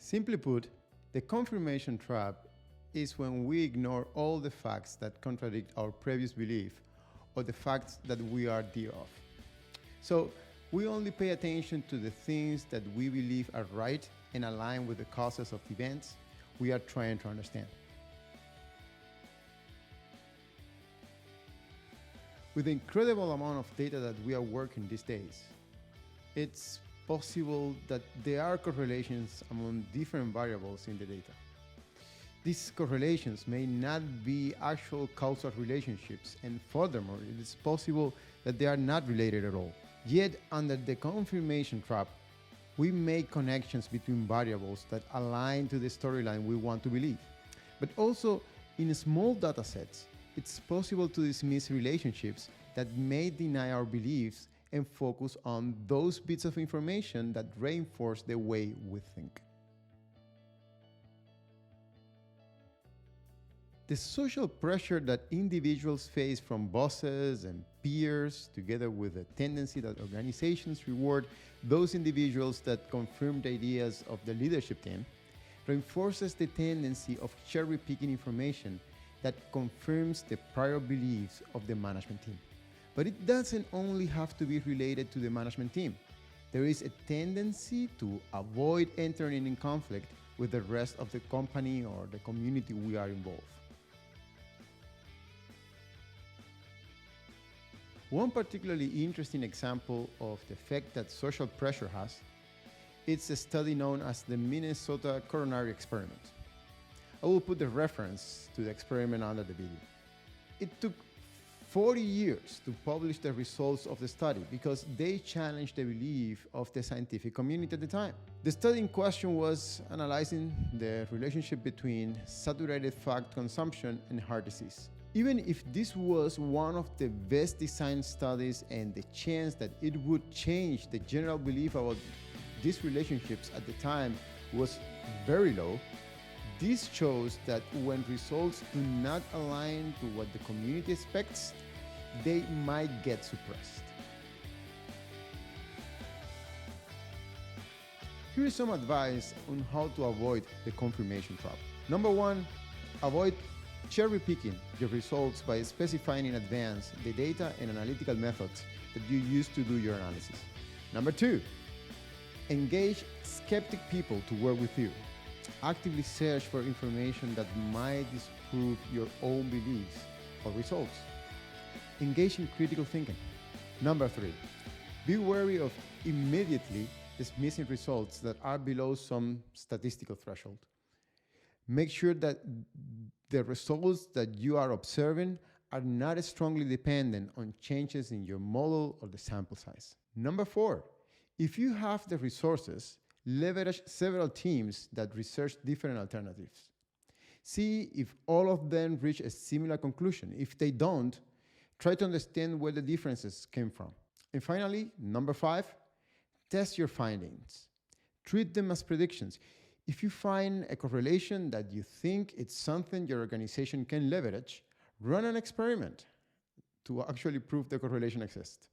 Simply put, the confirmation trap is when we ignore all the facts that contradict our previous belief or the facts that we are dear of. So we only pay attention to the things that we believe are right and align with the causes of events we are trying to understand. With the incredible amount of data that we are working these days, it's possible that there are correlations among different variables in the data. These correlations may not be actual causal relationships, and furthermore, it is possible that they are not related at all. Yet, under the confirmation trap, we make connections between variables that align to the storyline we want to believe. But also, in small data sets, it's possible to dismiss relationships that may deny our beliefs and focus on those bits of information that reinforce the way we think. The social pressure that individuals face from bosses and peers, together with the tendency that organizations reward those individuals that confirm the ideas of the leadership team, reinforces the tendency of cherry-picking information that confirms the prior beliefs of the management team. But it doesn't only have to be related to the management team. There is a tendency to avoid entering in conflict with the rest of the company or the community we are involved. One particularly interesting example of the effect that social pressure has, it's a study known as the Minnesota Coronary experiment. I will put the reference to the experiment under the video. It took 40 years to publish the results of the study because they challenged the belief of the scientific community at the time. The study in question was analyzing the relationship between saturated fat consumption and heart disease. Even if this was one of the best designed studies and the chance that it would change the general belief about these relationships at the time was very low, this shows that when results do not align to what the community expects, they might get suppressed. Here is some advice on how to avoid the confirmation trap. Number one, avoid cherry-picking your results by specifying in advance the data and analytical methods that you use to do your analysis. Number two, engage skeptic people to work with you. Actively search for information that might disprove your own beliefs or results. Engage in critical thinking. Number three, be wary of immediately dismissing results that are below some statistical threshold. Make sure that the results that you are observing are not strongly dependent on changes in your model or the sample size. Number four, if you have the resources, leverage several teams that research different alternatives. See if all of them reach a similar conclusion. If they don't, try to understand where the differences came from. And finally, number five, test your findings. Treat them as predictions. If you find a correlation that you think it's something your organization can leverage, run an experiment to actually prove the correlation exists.